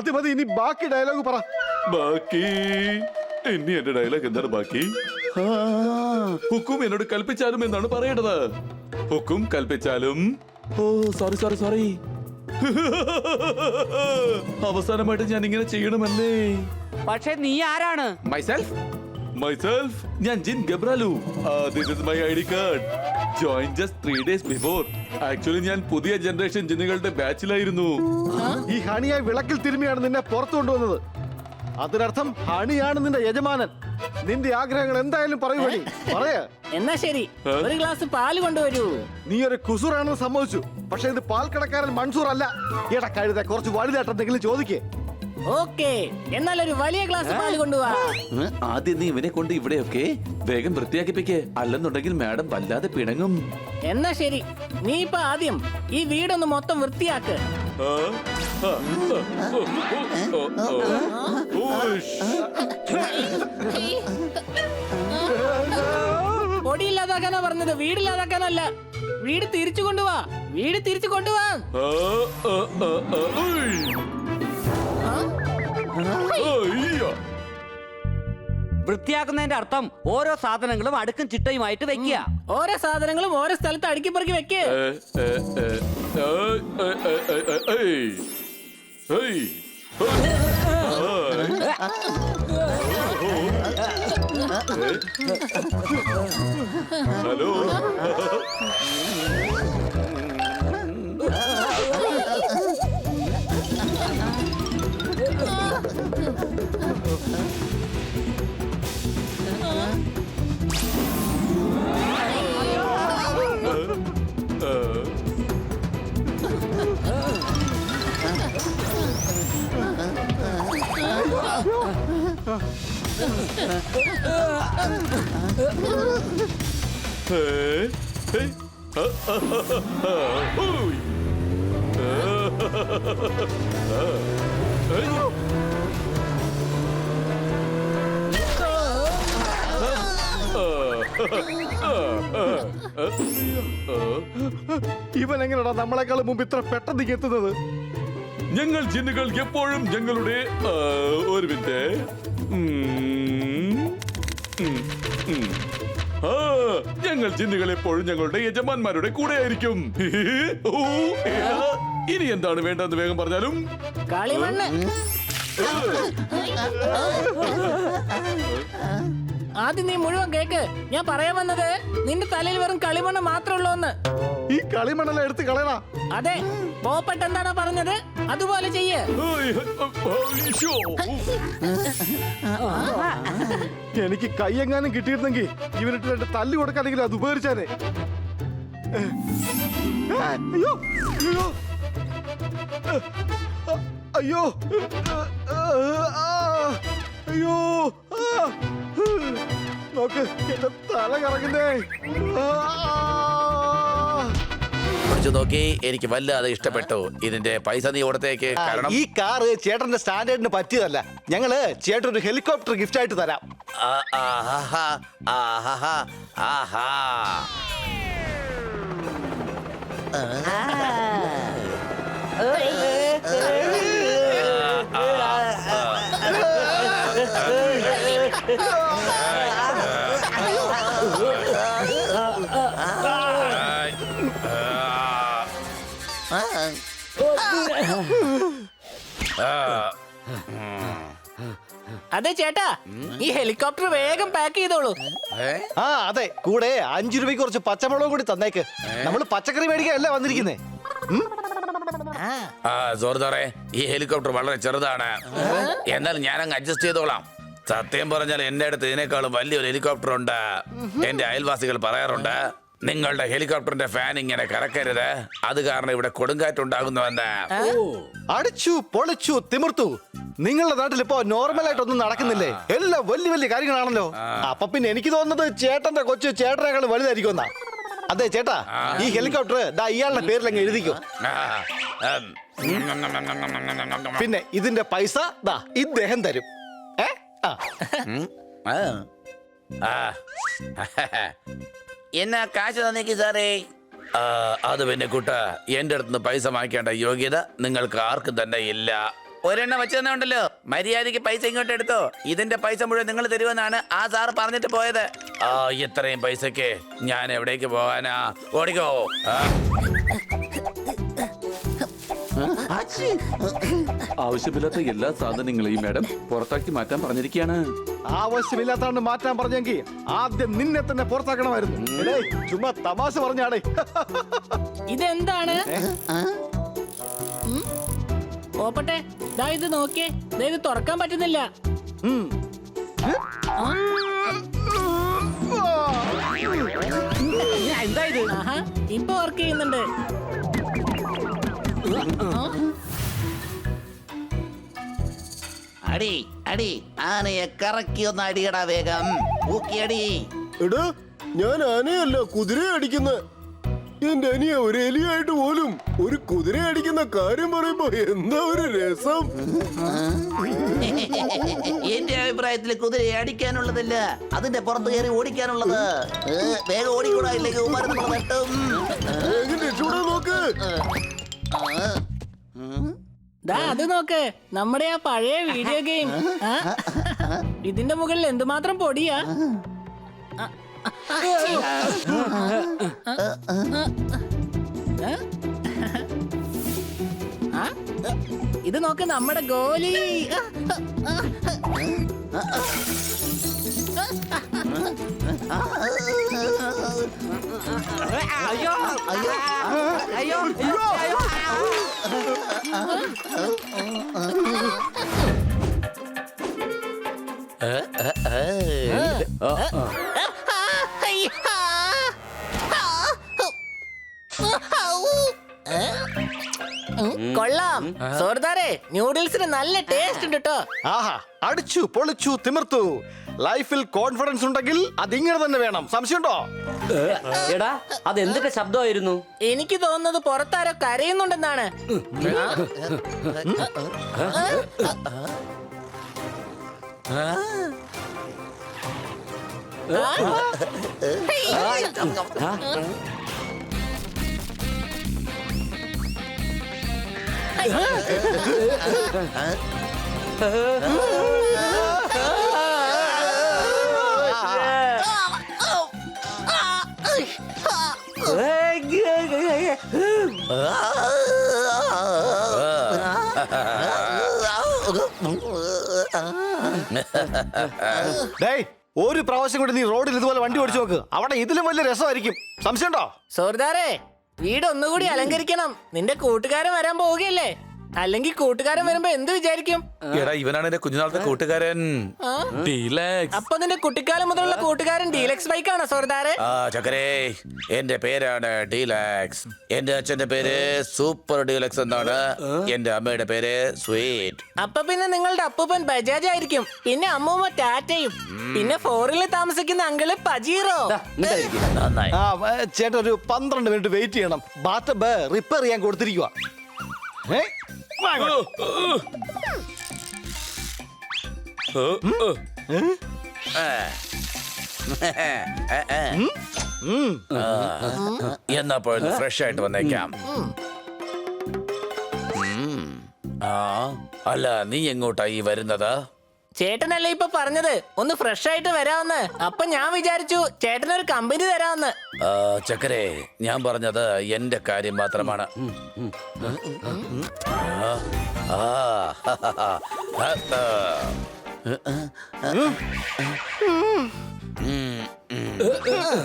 മതി മതി, ഇനി ബാക്കി ഡയലോഗ് പറ. ബാക്കി ഇനി എന്റെ ഡയലോഗ് എന്താണ് ബാക്കി? ഹുക്കും എന്നോട് കൽപ്പിച്ചാലും എന്നാണ് പറയേണ്ടത്. ഹുക്കും കൽപ്പിച്ചാലും. Oh sorry sorry sorry. അവസാനമായിട്ട് ഞാൻ ഇങ്ങനെ ചെയ്യണമല്ലേ? പക്ഷെ നീ ആരാണ്? മൈസെൽഫ് ഞാൻ ജിൻ ഗബ്രാലു. This is my ID card. Join just 3 days before. Actually ഞാൻ പുതിയ ജനറേഷൻ ജിന്നുകളുടെ ബാച്ചിലായിരുന്നു. ഈ ഹണിയെ വിളക്കിൽ തിരുമിയാണ് നിന്നെ പുറത്തു കൊണ്ടുവന്നത്. അതിനർത്ഥം ഹണിയാണ് നിന്റെ യജമാനൻ. നിന്റെ ആഗ്രഹങ്ങൾ എന്തായാലും പറയൂടി, പറയ. എന്നാ ശരി, ഒരു ഗ്ലാസ് പാല് കൊണ്ടുവരൂ. നീ ഒരു കുസൂറാണെന്ന് സമ്മതിച്ചു, പക്ഷെ ഇത് പാൽ കടക്കാരൻ മൻസൂർ അല്ല. എടാ കഴുത, കുറച്ച് വലുതായിട്ട് എന്തെങ്കിലും ചോദിക്കേ. ഓക്കേ, എന്നാൽ ഒരു വലിയ ഗ്ലാസ് പാല് കൊണ്ടുപോവാ. ആദ്യം നീ ഇവനെ കൊണ്ട് ഇവിടെയൊക്കെ വേഗം വൃത്തിയാക്കിപ്പിക്കേ, അല്ലെന്നുണ്ടെങ്കിൽ മാഡം വല്ലാതെ പിണങ്ങും. എന്നാ ശരി, നീ ഇപ്പൊ ആദ്യം ഈ വീടൊന്ന് മൊത്തം വൃത്തിയാക്ക്. പൊടിയില്ലാതാക്കാനാ പറഞ്ഞത്, വീടില്ലാതാക്കാനല്ല. വീട് തിരിച്ചു കൊണ്ടുപോവാ, വീട് തിരിച്ചു കൊണ്ടുപോവാ. വൃത്തിയാക്കുന്നതിന്റെ അർത്ഥം ഓരോ സാധനങ്ങളും അടുക്കും ചിട്ടയുമായിട്ട് വെക്കുക. ഓരോ സാധനങ്ങളും ഓരോ സ്ഥലത്ത് അടുക്കി പെറുക്കി വെക്ക്. ഹലോ. ഇവൻ എങ്ങനെയാ നമ്മളെക്കാൾ മുമ്പ് ഇത്ര പെട്ടെന്ന് എത്തുന്നത്? ഞങ്ങൾ ജിന്നുകൾ എപ്പോഴും ഞങ്ങളുടെ ഒരു മിനിറ്റ്. ഞങ്ങൾ ജിന്നുകൾ എപ്പോഴും ഞങ്ങളുടെ യജമാന്മാരുടെ കൂടെ ആയിരിക്കും. ഇനി എന്താണ് വേണ്ടതെന്ന് വേഗം പറഞ്ഞാലും. കളിമണ്ണ്. ആദ്യം നീ മുഴുവൻ കേക്ക്. ഞാൻ പറയാൻ വന്നത് നിന്റെ തലയിൽ വെറും കളിമണ്ണ് മാത്രമേ ഉള്ളൂ എന്ന്. ഈ കളിമണ്ണെല്ലാം എടുത്ത് കളയണ. അതെ, പോപ്പട്ട് എന്താണോ പറഞ്ഞത് അതുപോലെ ചെയ്യ്. എനിക്ക് കൈയെങ്ങാനും കിട്ടിയിരുന്നെങ്കിൽ ഇവനിട്ട് 2 തല്ലി കൊടുക്കാനെങ്കിലും അത് ഉപകരിച്ചാനേ. അയ്യോ അയ്യോ അയ്യോ, നോക്ക്, എന്റെ തല കറങ്ങുന്നേ. നോക്കി, എനിക്ക് വല്ലാതെ ഇഷ്ടപ്പെട്ടു. ഇതിന്റെ പൈസ നീ കൊടുത്തേക്ക്. കാരണം ഈ കാറ് ചേട്ടന്റെ സ്റ്റാൻഡേർഡിന് പറ്റിയതല്ല. ഞങ്ങള് ചേട്ടൻ ഒരു ഹെലികോപ്റ്റർ ഗിഫ്റ്റ് ആയിട്ട് തരാം. അതെ ചേട്ടാ, ഈ ഹെലികോപ്റ്റർ വേഗം പാക്ക് ചെയ്തോളൂ. അതെ, കൂടെ 5 രൂപയ്ക്ക് കുറച്ച് പച്ചമുളകും കൂടി തന്നേക്ക്. നമ്മള് പച്ചക്കറി മേടിക്കാനല്ല വന്നിരിക്കുന്നേ. സോറി, ഈ ഹെലികോപ്റ്റർ വളരെ ചെറുതാണ്. എന്നാൽ ഞാനങ്ങ് അഡ്ജസ്റ്റ് ചെയ്തോളാം. സത്യം പറഞ്ഞാൽ എന്റെ അടുത്ത് ഇതിനേക്കാളും വലിയൊരു ഹെലികോപ്റ്റർ ഉണ്ട്. എന്റെ അയൽവാസികൾ പറയാറുണ്ട്, നിങ്ങളുടെ ഹെലികോപ്റ്ററിന്റെ ഫാൻ ഇങ്ങനെ കറക്കരുത്, അത് കാരണം ഇവിടെ കൊടുങ്കാറ്റുണ്ടാകുന്നുവെന്ന്. അടിച്ചു പൊളിച്ചു തിമിർത്തു. നിങ്ങളുടെ നാട്ടിൽ ഇപ്പോ നോർമൽ ആയിട്ടൊന്നും നടക്കുന്നില്ലേ? എല്ലാം വലിയ വലിയ കാര്യങ്ങളാണല്ലോ. അപ്പൊ പിന്നെ എനിക്ക് തോന്നുന്നത് ചേട്ടന്റെ കൊച്ചു ചേട്ടനേക്കാൾ വലുതായിരിക്കും എന്നാ. അതെ ചേട്ടാ, ഈ ഹെലികോപ്റ്റർ ഇയാളുടെ പേരിൽ അങ്ങ് എഴുതിക്കോ. പിന്നെ ഇതിന്റെ പൈസ ഇദ്ദേഹം തരും. എന്നാ കാശ് തന്നേക്ക് സാറേ. അത് പിന്നെ കുട്ട, എന്റെ അടുത്ത് പൈസ വാങ്ങിക്കേണ്ട യോഗ്യത നിങ്ങൾക്ക് ആർക്കും തന്നെ ഇല്ല. ഒരെണ്ണം വെച്ച് തന്നെ ഉണ്ടല്ലോ, മര്യാദയ്ക്ക് പൈസ ഇങ്ങോട്ട് എടുത്തോ. ഇതിന്റെ പൈസ മുഴുവൻ നിങ്ങൾ തരുമെന്നാണ് ആ സാറ് പറഞ്ഞിട്ട് പോയത്. ആ ഇത്രയും പൈസക്ക് ഞാൻ എവിടേക്ക് പോകാനാ? ഓടിക്കോ. ആവശ്യമില്ലാത്ത എല്ലാ സാധനങ്ങളെയും മാഡം പുറത്താക്കി മാറ്റാൻ പറഞ്ഞിരിക്കുകയാണ്. ആവശ്യമില്ലാത്തതാണ് മാറ്റാൻ പറഞ്ഞെങ്കിൽ ആദ്യം നിന്നെ തന്നെ പുറത്താക്കണമായിരുന്നു. എടേ, ചുമ്മാ തമാശ പറഞ്ഞാടേ. ഇതെന്താണ്? പോപ്പട്ടെ, ദാ ഇത് നോക്കിയേ, ദാ ഇത് തുറക്കാൻ പറ്റുന്നില്ല. എന്താ ഇത്? ആഹാ, ഇപ്പൊ വർക്ക് ചെയ്യുന്നുണ്ട്. അടി അടി, ആനയെ കറക്കി ഒന്ന് അടിയടാ വേഗം. ഊക്കിയടി. എടാ, ഞാൻ ആനയല്ല കുതിരയെ അടിക്കുന്ന. എന്റെ അനിയ ഒരു എലിയായിട്ട് പോലും ഒരു കുതിരയെ അടിക്കുന്ന കാര്യം പറയുമ്പോ എന്താ ഒരു രസം. എന്റെ അഭിപ്രായത്തിൽ കുതിരയെ അടിക്കാനുള്ളതല്ല, അതിന്റെ പുറത്ത് കയറി ഓടിക്കാനുള്ളത്. വേഗം ഓടിക്കൂടാ, ഇല്ലെങ്കിൽ ഉമാരുന്ന് വെട്ടും. വേഗം രക്ഷപ്പെടാൻ നോക്ക്. ദാ അത് നോക്ക്, നമ്മുടെ ആ പഴയ വീഡിയോ ഗെയിം. ഇതിന്റെ മുകളിൽ എന്തുമാത്രം പൊടിയാ. ഇത് നോക്ക്, നമ്മുടെ ഗോലി. അയ്യോ അയ്യോ അയ്യോ അയ്യോ. കൊള്ളാം സോർദാരെ, ന്യൂഡിൽസിന് നല്ല ടേസ്റ്റ് ഉണ്ട് കേട്ടോ. ആഹാ, അടിച്ചു പൊളിച്ചു തിമിർത്തു. ലൈഫിൽ കോൺഫിഡൻസ് ഉണ്ടെങ്കിൽ അതിങ്ങനെ തന്നെ വേണം. സംശയമുണ്ടോ? എടാ, അത് എന്തൊക്കെ ശബ്ദമായിരുന്നു? എനിക്ക് തോന്നുന്നത് പുറത്താരോ കരയുന്നുണ്ടെന്നാണ്. ഡേയ്, ഒരു പ്രാവശ്യം കൂടി നീ റോഡിൽ ഇതുപോലെ വണ്ടി ഓടിച്ചു നോക്ക്. അവിടെ ഇതിലും വലിയ രസമായിരിക്കും. സംശയമുണ്ടോ? സോർദാരെ, വീട് ഒന്നുകൂടി അലങ്കരിക്കണം. നിന്റെ കൂട്ടുകാരൻ വരാൻ പോവുകയല്ലേ. അല്ലെങ്കിൽ കൂട്ടുകാരൻ വരുമ്പോ എന്ത് വിചാരിക്കും? എടാ, ഇവനാണ് എന്റെ കുഞ്ഞുനാളത്തെ കൂട്ടുകാരൻ ഡീലക്സ്. അപ്പൊ നിന്റെ കുട്ടിക്കാലം മുതലുള്ള കൂട്ടുകാരൻ ഡീലക്സ് ബൈക്കാണോ സോർദാരെ? ആ ചക്കരേ, എന്റെ പേരാണ് ഡീലക്സ്. എന്റെ അച്ഛന്റെ പേര് സൂപ്പർ ഡീലക്സ് എന്നാണ്. എന്റെ അമ്മയുടെ പേര് സ്വീറ്റ്. അപ്പൊ പിന്നെ നിങ്ങളുടെ അപ്പൂപ്പൻ ബജാജ് ആയിരിക്കും, പിന്നെ അമ്മൂമ്മ ടാറ്റയും, പിന്നെ ഫോറിൽ താമസിക്കുന്ന അങ്കിള് പജീറോ. നന്നായി. ആ ചേട്ടൻ ഒരു 12 മിനിറ്റ് വെയിറ്റ് ചെയ്യണം. ബാത്ത് റിപ്പയർ ചെയ്യാൻ കൊടുത്തിരിക്കുക. എന്നപ്പോൾ ഫ്രഷ് ആയിട്ട് വന്നേക്കാം. അല്ല, നീ എങ്ങോട്ടായി വരുന്നത്? ചേട്ടനല്ലേ ഇപ്പൊ പറഞ്ഞത് ഒന്ന് ഫ്രഷ് ആയിട്ട് വരാമെന്ന്. അപ്പൊ ഞാൻ വിചാരിച്ചു ചേട്ടനൊരു കമ്പനി തരാമെന്ന്. ചക്കരേ, ഞാൻ പറഞ്ഞത് എന്റെ കാര്യം മാത്രമാണ്.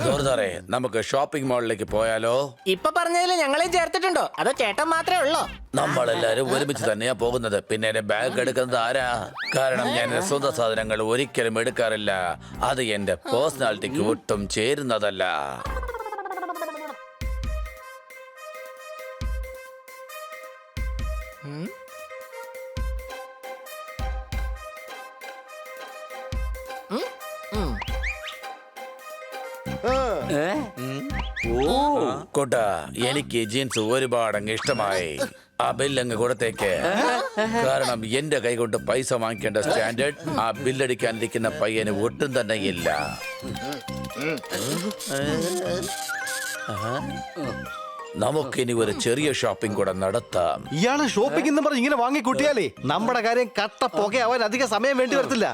ജോർദാറെ, നമുക്ക് ഷോപ്പിംഗ് മാളിലേക്ക് പോയാലോ? ഇപ്പൊ പറഞ്ഞതിൽ ഞങ്ങളെ ചേർത്തിട്ടുണ്ടോ, അതോ ചേട്ടൻ മാത്രമേ ഉള്ളോ? നമ്മളെല്ലാരും ഒരുമിച്ച് തന്നെയാ പോകുന്നത്. പിന്നെ എന്റെ ബാഗ് എടുക്കുന്നത് ആരാ? കാരണം ഞാൻ എന്റെ സ്വന്തം സാധനങ്ങൾ ഒരിക്കലും എടുക്കാറില്ല. അത് എന്റെ പേഴ്സണാലിറ്റിക്ക് ഒട്ടും ചേരുന്നതല്ല. കൂട്ടാ, എനിക്ക് ജീൻസ് ഒരുപാട് അങ്ങ് ഇഷ്ടമായി. ആ ബില്ലങ്ങ് കൊടുത്തേക്ക്. കാരണം എന്റെ കൈ കൊണ്ട് പൈസ വാങ്ങിക്കേണ്ട സ്റ്റാൻഡേർഡ് ആ ബില്ലടിക്കാനിരിക്കുന്ന പയ്യന് ഒട്ടും തന്നെ ഇല്ല. നമുക്കിനി ഒരു ചെറിയ ഷോപ്പിംഗ് കൂടെ നടത്താം. ഇയാള് ഷോപ്പിംഗ് എന്ന് പറഞ്ഞ് ഇങ്ങനെ വാങ്ങിക്കൂട്ടിയാലേ നമ്മുടെ കാര്യം കട്ട പുകയാവാൻ അധിക സമയം വേണ്ടി വരത്തില്ല.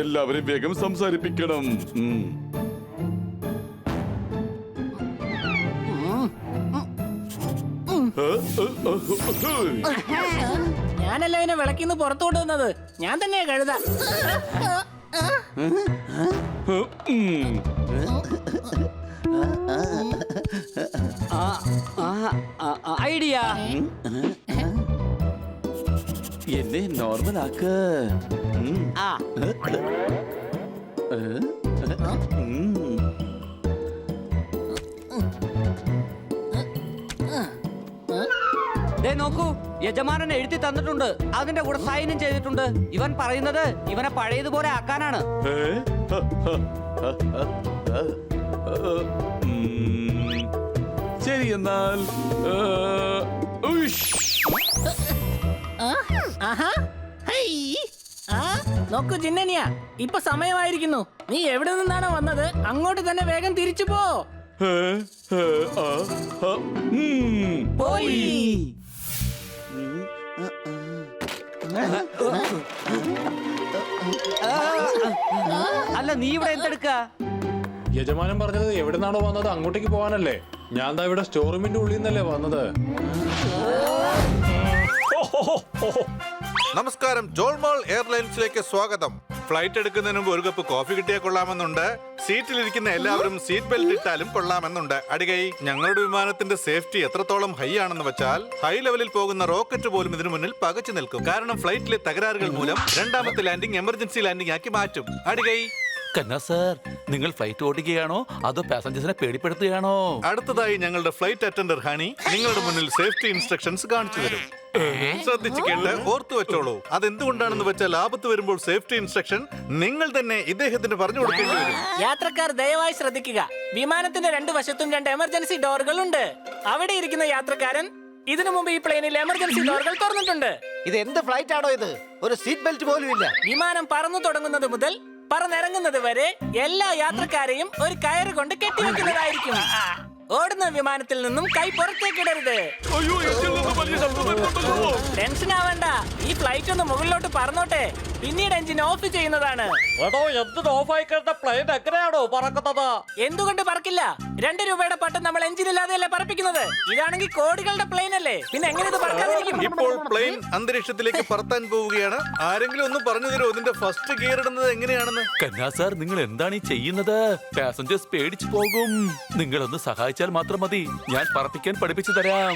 എല്ലാവരും വേഗം സംസാരിപ്പിക്കണം. ഞാനല്ല ഇവനെ വിളക്കിന്ന് പുറത്തു കൊണ്ടുവന്നത്, ഞാൻ തന്നെയാ കഴുത. ഐഡിയ. എന്നെ നോർമൽ ആക്ക. ആ ദേ നോക്കൂ, യജമാനൻ എഴുതി തന്നിട്ടുണ്ട്, അതിന്റെ കൂടെ സൈനും ചെയ്തിട്ടുണ്ട്. ഇവൻ പറയുന്നത് ഇവനെ പഴയതുപോലെ ആക്കാനാണ്. ശരി, എന്നാൽ ആഹാ. ഹൈ. ആ, നോക്കൂ ജിന്നനിയ, ഇപ്പൊ സമയമായിരിക്കുന്നു. നീ എവിടെ നിന്നാണോ വന്നത് അങ്ങോട്ട് തന്നെ വേഗം തിരിച്ചു പോ. പോയി. അല്ല, നീ ഇവിടെ എന്തെടുക്ക? യജമാനൻ പറഞ്ഞത് എവിടെ നിന്നാണോ വന്നത് അങ്ങോട്ടേക്ക് പോകാനല്ലേ. ഞാൻ ദാ ഇവിടെ സ്റ്റോർ റൂമിന്റെ ഉള്ളിൽ നിന്നല്ലേ വന്നത്. നമസ്കാരം, ജോൾമോൾ എയർലൈൻസിലേക്ക് സ്വാഗതം. ഫ്ലൈറ്റ് എടുക്കുന്നതിന് മുമ്പ് ഒരു കപ്പ് കോഫി കിട്ടിയാൽ കൊള്ളാമെന്നുണ്ട്. സീറ്റിലിരിക്കുന്ന എല്ലാവരും സീറ്റ് ബെൽറ്റ് ഇട്ടാലും കൊള്ളാമെന്നുണ്ട്. അടികൈ, ഞങ്ങളുടെ വിമാനത്തിന്റെ സേഫ്റ്റി എത്രത്തോളം ഹൈ ആണെന്ന് വെച്ചാൽ ഹൈ ലെവലിൽ പോകുന്ന റോക്കറ്റ് പോലും ഇതിനു മുന്നിൽ പകച്ചു നിൽക്കും. കാരണം ഫ്ലൈറ്റിലെ തകരാറുകൾ മൂലം രണ്ടാമത്തെ ലാൻഡിംഗ് എമർജൻസി ലാൻഡിംഗ് ആക്കി മാറ്റും. അടികൈ. കന്നാ സർ, നിങ്ങൾ ഫ്ലൈറ്റ് ഓടിക്കുകയാണോ അതോ പാസഞ്ചേഴ്സിനെ പേടിപ്പെടുത്തുകയാണോ? അടുത്തതായി ഞങ്ങളുടെ ഫ്ലൈറ്റ് അറ്റൻഡർ ഹണി നിങ്ങളുടെ മുന്നിൽ സേഫ്റ്റി ഇൻസ്ട്രക്ഷൻസ് കാണിച്ചു തരും. ശ്രദ്ധിച്ചു കേട്ട് ഓർത്തു വെച്ചോളൂ. അതെന്തുകൊണ്ടാണെന്ന് വെച്ചാൽ ആപത്ത് വരുമ്പോൾ സേഫ്റ്റി ഇൻസ്ട്രക്ഷൻ നിങ്ങൾ തന്നെ ഇദ്ദേഹത്തിന് പറഞ്ഞു കൊടുക്കേണ്ടി വരും. യാത്രക്കാർ ദയവായി ശ്രദ്ധിക്കുക. വിമാനത്തിന്റെ രണ്ടു വശത്തും 2 എമർജൻസി ഡോറുകൾ ഉണ്ട്. അവിടെ ഇരിക്കുന്ന യാത്രക്കാരൻ ഇതിനു മുമ്പ് ഈ പ്ലെയിനിൽ എമർജൻസി ഡോറുകൾ തുറന്നിട്ടുണ്ട്. ഇത് എന്ത് ഫ്ലൈറ്റ് ആണോ ഇത്? ഒരു സീറ്റ് ബെൽറ്റ് പോലും ഇല്ല. വിമാനം പറന്നു തുടങ്ങുന്നത് മുതൽ പറന്നിറങ്ങുന്നത് വരെ എല്ലാ യാത്രക്കാരെയും ഒരു കയറ് കൊണ്ട് കെട്ടിവെക്കുന്നതായിരിക്കും. ഓടുന്ന വിമാനത്തിൽ നിന്നും കൈ പുറത്തേക്കിടരുത്. ടെൻഷൻ ആവണ്ട, ഈ ഫ്ലൈറ്റ് ഒന്ന് മുകളിലോട്ട് പറന്നോട്ടെ, പിന്നീട് എഞ്ചിൻ ഓഫ് ചെയ്യുന്നതാണ്. എന്തുകൊണ്ട് പറക്കില്ല? 2 രൂപയുടെ പട്ടം നമ്മൾ എഞ്ചിനില്ലാതെയല്ലേ പറപ്പിക്കുന്നത്. ഇതാണെങ്കിൽ കോടികളുടെ പ്ലെയിൻ അല്ലേ, പിന്നെ എങ്ങനെ ഇത് പറക്കാതിരിക്കും? ഇപ്പോൾ പ്ലെയിൻ അന്തരീക്ഷത്തിലേക്ക് പറത്താൻ പോവുകയാണ്. ആരെങ്കിലും ഒന്ന് പറഞ്ഞു തരുമോ ഇതിന്റെ ഫസ്റ്റ് ഗിയർ ഇടുന്നത് എങ്ങനെയാണെന്ന്? കന്നാ സാർ, നിങ്ങൾ എന്താണ് ഈ ചെയ്യുന്നത്? പാസഞ്ചേഴ്സ് പേടിച്ചു പോകും. നിങ്ങളൊന്ന് സഹായിച്ചാൽ മാത്രം മതി, ഞാൻ പറപ്പിക്കാൻ പഠിപ്പിച്ചു തരാം.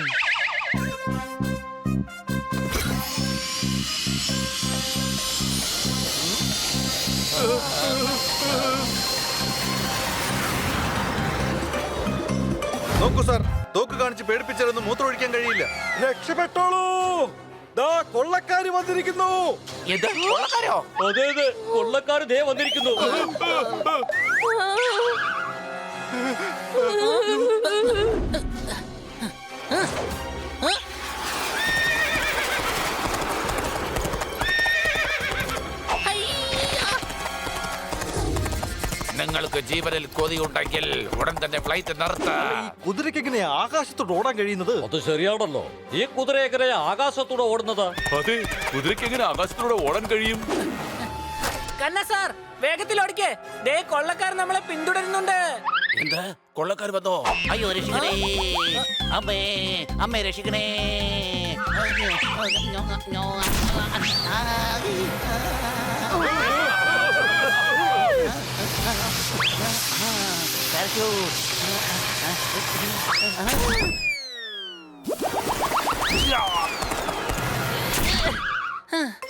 നോക്കൂ സാർ, തോക്ക് കാണിച്ച് പേടിപ്പിച്ചാലൊന്നും മൂത്രമൊഴിക്കാൻ കഴിയില്ല. രക്ഷപ്പെട്ടോളൂ, ദാ കൊള്ളക്കാരി വന്നിരിക്കുന്നു. അതെ അതെ, കൊള്ളക്കാര് ദേ വന്നിരിക്കുന്നു. നിങ്ങൾക്ക് ജീവനിൽ കൊതിയുണ്ടെങ്കിൽ ഉടൻ തന്നെ ഫ്ലൈറ്റ് നിർത്താം. കുതിരയ്ക്ക് എങ്ങനെയാ ആകാശത്തോട് ഓടാൻ കഴിയുന്നത്? അത് ശരിയാണല്ലോ, ഈ കുതിര എങ്ങനെ ആകാശത്തൂടെ ഓടുന്നത്? അതെ, കുതിരയ്ക്ക് എങ്ങനെ ആകാശത്തിലൂടെ ഓടാൻ കഴിയും? കന്ന സാർ, വേഗത്തിൽ ഓടിക്കേ. ദേ കൊള്ളക്കാർ നമ്മളെ പിന്തുടരുന്നുണ്ട്. എന്താ, കൊള്ളക്കാർ വന്നോ? അയ്യോ രക്ഷിക്കണേ, അമ്മേ അമ്മേ രക്ഷിക്കണേ.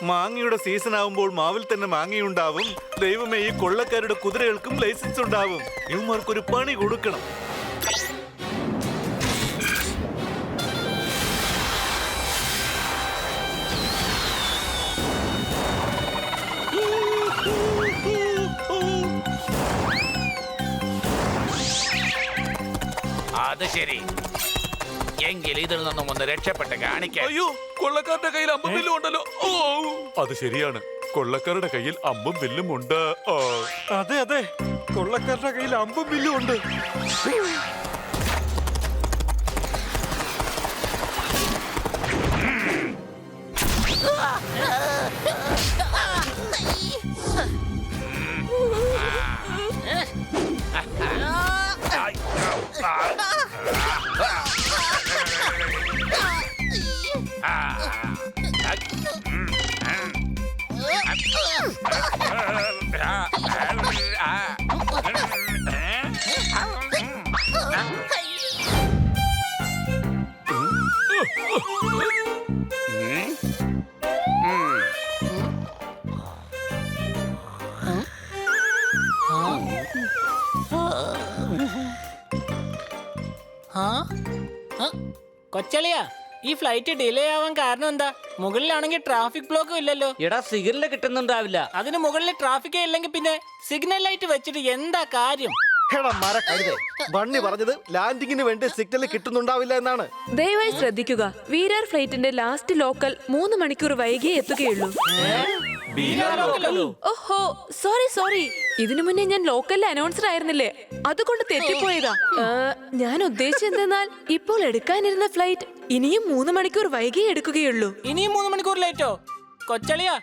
മാങ്ങയുടെ സീസൺ ആവുമ്പോൾ മാവിൽ തന്നെ മാങ്ങയുണ്ടാവും. ദൈവമേ, ഈ കൊള്ളക്കാരുടെ കുതിരകൾക്കും ലൈസൻസ് ഉണ്ടാവും. ഇവന്മാർക്കൊരു പണി കൊടുക്കണം. അത് ശരി, എങ്കിൽ ഇതിൽ നിന്നും ഒന്ന് രക്ഷപ്പെട്ട് കാണിക്കാം. അയ്യോ, കൊള്ളക്കാരുടെ കയ്യിൽ 50 മില്ലും ഉണ്ടല്ലോ. ഓ, അത് ശരിയാണ്. കൊള്ളക്കാരുടെ കയ്യിൽ അമ്പും വില്ലും ഉണ്ട്. അതെ അതെ, കൊള്ളക്കാരുടെ കയ്യിൽ അമ്പും വില്ലും ഉണ്ട്. കൊച്ചളിയാ, ഈ ഫ്ലൈറ്റ് ഡിലേ ആവാൻ കാരണം എന്താ? മുകളിലാണെങ്കിൽ ട്രാഫിക് ബ്ലോക്കും ഇല്ലല്ലോ. എടാ സിഗ്നൽ കിട്ടുന്നുണ്ടാവില്ല. അതിന് മുകളിൽ ട്രാഫിക്കേ ഇല്ലെങ്കിൽ പിന്നെ സിഗ്നൽ ലൈറ്റ് വെച്ചിട്ട് എന്താ കാര്യം? എടാ മരക്കഴുതേ, ബണ്ണി പറഞ്ഞത് ലാൻഡിങ്ങിന് വേണ്ടി സിഗ്നൽ കിട്ടുന്നുണ്ടാവില്ല എന്നാണ്. ദയവായി ശ്രദ്ധിക്കുക, വീരാർ ഫ്ലൈറ്റിന്റെ ലാസ്റ്റ് ലോക്കൽ 3 മണിക്കൂർ വൈകിയേ എത്തുകയുള്ളൂ. ഓഹോ, സോറി. ഇതിനു മുന്നേ ഞാൻ ലോക്കലിലെ അനൗൺസർ ആയിരുന്നില്ലേ, അതുകൊണ്ട് തെറ്റിപ്പോയതാ. ഞാൻ ഉദ്ദേശിച്ചെന്തെന്നാൽ ഇപ്പോൾ എടുക്കാനിരുന്ന ഫ്ലൈറ്റ് ഇനിയും 3 മണിക്കൂർ വൈകിയേ എടുക്കുകയുള്ളൂ. ഇനിയും 3 മണിക്കൂർ ലേറ്റോ? കൊച്ചളിയാ,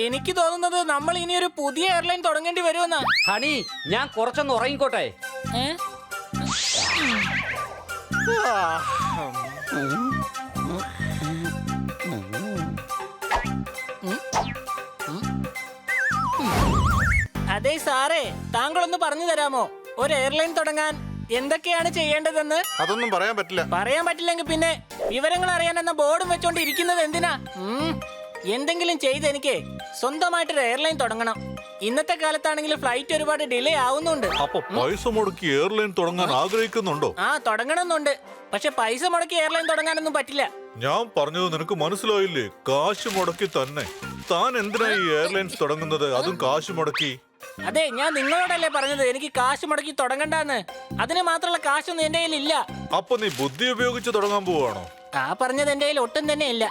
എനിക്ക് തോന്നുന്നത് നമ്മൾ ഇനി ഒരു പുതിയ എയർലൈൻ തുടങ്ങേണ്ടി വരുമെന്നാ. ഹണി, ഞാൻ കുറച്ചൊന്ന് ഉറങ്ങിക്കോട്ടെ. അതെ സാറേ, താങ്കളൊന്ന് പറഞ്ഞു തരാമോ ഒരു എയർലൈൻ തുടങ്ങാൻ എന്തൊക്കെയാണ് ചെയ്യേണ്ടതെന്ന്? അതൊന്നും പറയാൻ പറ്റില്ല. പറയാൻ പറ്റില്ലെങ്കിൽ പിന്നെ വിവരങ്ങൾ അറിയാനെന്ന ബോർഡും വെച്ചോണ്ട് ഇരിക്കുന്നത് എന്തിനാ? എന്തെങ്കിലും ചെയ്ത് എനിക്ക് സ്വന്തമായിട്ടൊരു എയർലൈൻ തുടങ്ങണം. ഇന്നത്തെ കാലത്താണെങ്കിൽ ഫ്ലൈറ്റ് ഒരുപാട് ഡിലേ ആവുന്നുണ്ട്. അപ്പൊ പൈസ മുടക്കി എയർലൈൻ തുടങ്ങാൻ ആഗ്രഹിക്കുന്നുണ്ടോ? തുടങ്ങണമെന്നുണ്ട്. പക്ഷെ പൈസ മുടക്കി എയർലൈൻ തുടങ്ങാനൊന്നും പറ്റില്ല. ഞാൻ പറഞ്ഞത് നിനക്ക് മനസ്സിലായില്ലേ? കാശ് മുടക്കി തന്നെ. താൻ എന്തിനാ ഈ എയർലൈൻസ് തുടങ്ങുന്നത്, അതും കാശ് മുടക്കി? അതെ, ഞാൻ നിങ്ങളോടല്ലേ പറഞ്ഞത് എനിക്ക് കാശ് മുടക്കി തുടങ്ങണ്ടെന്ന്. അതിന് മാത്രമുള്ള കാശൊന്നും എന്റെ കയ്യിൽ ഇല്ല. അപ്പൊ നീ ബുദ്ധി ഉപയോഗിച്ച് തുടങ്ങാൻ പോവാണോ? പറഞ്ഞത് എന്റെ കയ്യിൽ ഒട്ടും തന്നെ ഇല്ല.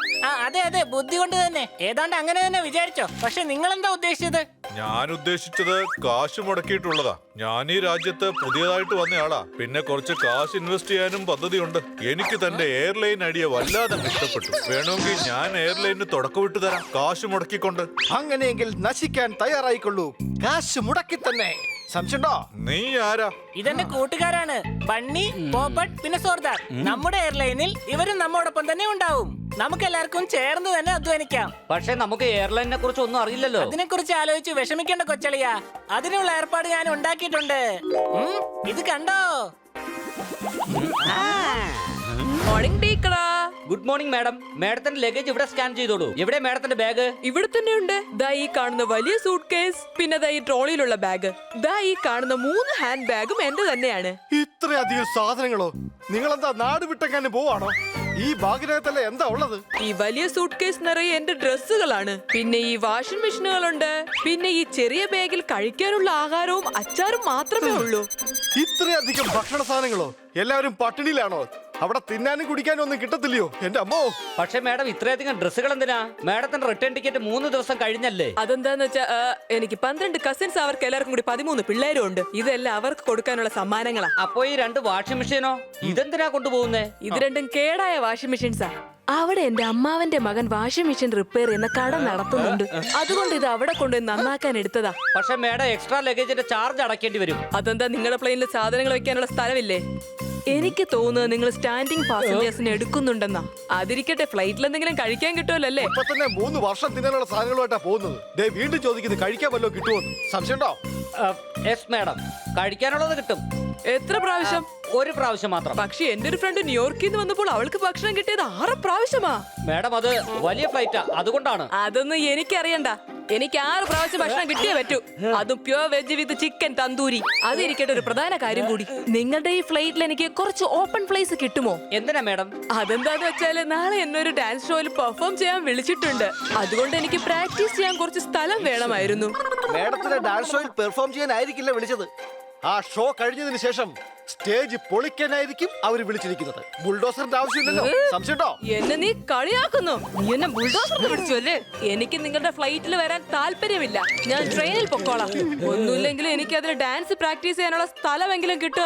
അതെ, ബുദ്ധി കൊണ്ട് തന്നെ. ഏതാണ്ട് അങ്ങനെ തന്നെ വിചാരിച്ചോ. പക്ഷെ നിങ്ങൾ എന്താ ഉദ്ദേശിച്ചത്? ഞാൻ ഉദ്ദേശിച്ചത് കാശ് മുടക്കിയിട്ടുള്ളതാ. ഞാൻ ഈ രാജ്യത്ത് പുതിയതായിട്ട് വന്നയാളാ. പിന്നെ കുറച്ച് കാശ് ഇൻവെസ്റ്റ് ചെയ്യാനും പദ്ധതിയുണ്ട്. എനിക്ക് തന്റെ എയർലൈൻ ഐഡിയ വല്ലാതെ ഇഷ്ടപ്പെട്ടു. വേണമെങ്കിൽ ഞാൻ എയർലൈനിന് തുടക്കമിട്ട് തരാം, കാശ് മുടക്കിക്കൊണ്ട്. അങ്ങനെയെങ്കിൽ നശിക്കാൻ തയ്യാറായിക്കൊള്ളൂ, കാശ് മുടക്കി തന്നെ. സംശയണ്ടോ? നീ ആരാ? ഇതെന്റെ കൂട്ടുകാരാണ് ബണ്ണി, പോപ്പട്ട്, പിന്നെ സോർദാർ. നമ്മുടെ എയർലൈനിൽ ഇവരും നമ്മോടൊപ്പം തന്നെ ഉണ്ടാവും. നമുക്കെല്ലാവർക്കും ചേർന്ന് തന്നെ അധ്വാനിക്കാം. പക്ഷെ നമുക്ക് എയർലൈനിനെ കുറിച്ച് ഒന്നും അറിയില്ലല്ലോ. അതിനെ കുറിച്ച് ആലോചിച്ച് വിഷമിക്കേണ്ട കൊച്ചളിയാ, അതിനുള്ള ഏർപ്പാട് ഞാൻ ഉണ്ടാക്കിയിട്ടുണ്ട്. ഇത് കണ്ടോ? മോർണിംഗ് ടീക്കറാ. Good morning madam. മാഡത്തിന്റെ ലഗേജ് ഇവിടെ സ്കാൻ ചെയ്തോളൂ. എവിടെ മാഡത്തിന്റെ ബാഗ്? ഇവിടെ തന്നെ ഉണ്ട്. ദാ ഈ കാണുന്ന വലിയ സൂട്ട് കേസ്, പിന്നെ ദാ ഈ ട്രോളിയിലുള്ള ബാഗ്, ദാ ഈ കാണുന്ന 3 ഹാൻഡ് ബാഗും എന്റെ തന്നെയാണ്. ഇത്രയധികം സാധനങ്ങളോ? നിങ്ങളെന്താ നാട് വിട്ടെങ്ങാനും പോവാണോ? ഈ ബാഗിനകത്തല്ലേ എന്താ ഉള്ളത്? ഈ വലിയ സൂട്ട് കേസ് നിറയെ എന്റെ ഡ്രസ്സുകളാണ്. പിന്നെ ഈ വാഷിംഗ് മെഷീനുകളുണ്ട്. പിന്നെ ഈ ചെറിയ ബാഗിൽ കഴിക്കാനുള്ള ആഹാരവും അച്ചാറും മാത്രമേ ഉള്ളൂ. ഇത്രയധികം ഭക്ഷണ സാധനങ്ങളോ? എല്ലാവരും പട്ടിണിയിലാണോ? അവിടെ തിന്നാനും കുടിക്കാനും ഒന്നും കിട്ടത്തില്ലയോ എന്റെ അമ്മോ? പക്ഷെ മാഡം ഇത്രയധികം ഡ്രസ്സുകൾ എന്തിനാ? മാഡത്തിന്റെ റിട്ടേൺ ടിക്കറ്റ് 3 ദിവസം കഴിഞ്ഞല്ലേ? അതെന്താന്ന് വെച്ചാ എനിക്ക് 12 കസിൻസ്, അവർക്ക് എല്ലാവർക്കും കൂടി 13 പിള്ളേരും ഉണ്ട്. ഇതെല്ലാം അവർക്ക് കൊടുക്കാനുള്ള സമ്മാനങ്ങളാ. അപ്പൊ ഈ 2 വാഷിംഗ് മെഷീനോ? ഇതെന്തിനാ കൊണ്ടുപോകുന്നേ? ഇത് രണ്ടും കേടായ വാഷിംഗ് മെഷീൻസാ. അവിടെ എന്റെ അമ്മാവന്റെ മകൻ വാഷിംഗ് മെഷീൻ റിപ്പയർ ചെയ്യുന്ന കട നടത്തുന്നുണ്ട്. അതുകൊണ്ട് ഇത് അവിടെ കൊണ്ടുപോയി നന്നാക്കാൻ എടുത്തതാ. പക്ഷെ മാഡം എക്സ്ട്രാ ലഗേജിന്റെ ചാർജ് അടയ്ക്കേണ്ടി വരും. അതെന്താ, നിങ്ങളുടെ പ്ലെയിനിൽ സാധനങ്ങൾ വെക്കാനുള്ള സ്ഥലമില്ലേ? എനിക്ക് തോന്നുന്നത് നിങ്ങൾ സ്റ്റാൻഡിംഗ് പാസഞ്ചേഴ്സിനെ എടുക്കുന്നുണ്ടെന്നാ. അതിരിക്കട്ടെ, ഫ്ലൈറ്റിൽ എന്തെങ്കിലും കഴിക്കാൻ കിട്ടുമല്ലോ അല്ലേ? ഇപ്പൊ തന്നെ 3 വർഷം തിന്നാനുള്ള സാധനങ്ങളുമായിട്ടാ പോകുന്നത്. വീണ്ടും ചോദിക്കുന്നത് കഴിക്കാൻ വല്ലോ കിട്ടുമോന്ന്. സംശയണ്ടോ? യെസ് മാഡം, കഴിക്കാനുള്ളത് കിട്ടും. എത്ര പ്രാവശ്യം? 1 പ്രാവശ്യം മാത്രം. പക്ഷെ എന്റെ ഒരു ഫ്രണ്ട് ന്യൂയോർക്കിൽ നിന്ന് വന്നപ്പോൾ അവൾക്ക് ഭക്ഷണം കിട്ടിയത് 6 പ്രാവശ്യമാ. മാഡം അത് വലിയ ഫ്ലൈറ്റാ, അതുകൊണ്ടാണ്. അതൊന്നും എനിക്കറിയണ്ട. എനിക്ക് 6 പ്രാവശ്യം ഭക്ഷണം കിട്ടിയേ പറ്റൂ. അതും pure veg with chicken tandoori. അതിരിക്കട്ടെ, ഒരു പ്രധാന കാര്യം കൂടി. നിങ്ങളുടെ ഈ ഫ്ലൈറ്റിൽ എനിക്ക് കുറച്ച് ഓപ്പൺ പ്ലേസ് കിട്ടുമോ? എന്തിനാ മാഡം? അതെന്താന്ന് വെച്ചാല് നാളെ എന്നെ ഒരു ഡാൻസ് ഷോയിൽ പെർഫോം ചെയ്യാൻ വിളിച്ചിട്ടുണ്ട്. അതുകൊണ്ട് എനിക്ക് പ്രാക്ടീസ് ചെയ്യാൻ കുറച്ച് സ്ഥലം വേണമായിരുന്നു. മേഡത്തിന്റെ ഡാൻസ് ഷോയിൽ പെർഫോം ചെയ്യാനായിരിക്കില്ല വിളിച്ചത്. ആ ഷോ കഴിഞ്ഞതിന് ശേഷം സ്റ്റേജ് പൊളിക്കാനായിരിക്കും അവർ വിളിച്ചിരിക്കുന്നത്. ബുൾഡോസറിന്റെ ആവശ്യമില്ലല്ലോ. സംശയമുണ്ടോ? എന്നെ നീ കളിയാക്കുന്നു. നീ എന്നെ ബുൾഡോസറിന് പിടിച്ചു അല്ലേ? എനിക്ക് നിങ്ങളുടെ ഫ്ലൈറ്റിൽ വരാൻ താല്പര്യമില്ല. ഞാൻ ട്രെയിനിൽ പൊക്കോളാം. ഒന്നുമില്ലെങ്കിലും എനിക്ക് അതിൽ ഡാൻസ് പ്രാക്ടീസ് ചെയ്യാനുള്ള സ്ഥലമെങ്കിലും കിട്ടും.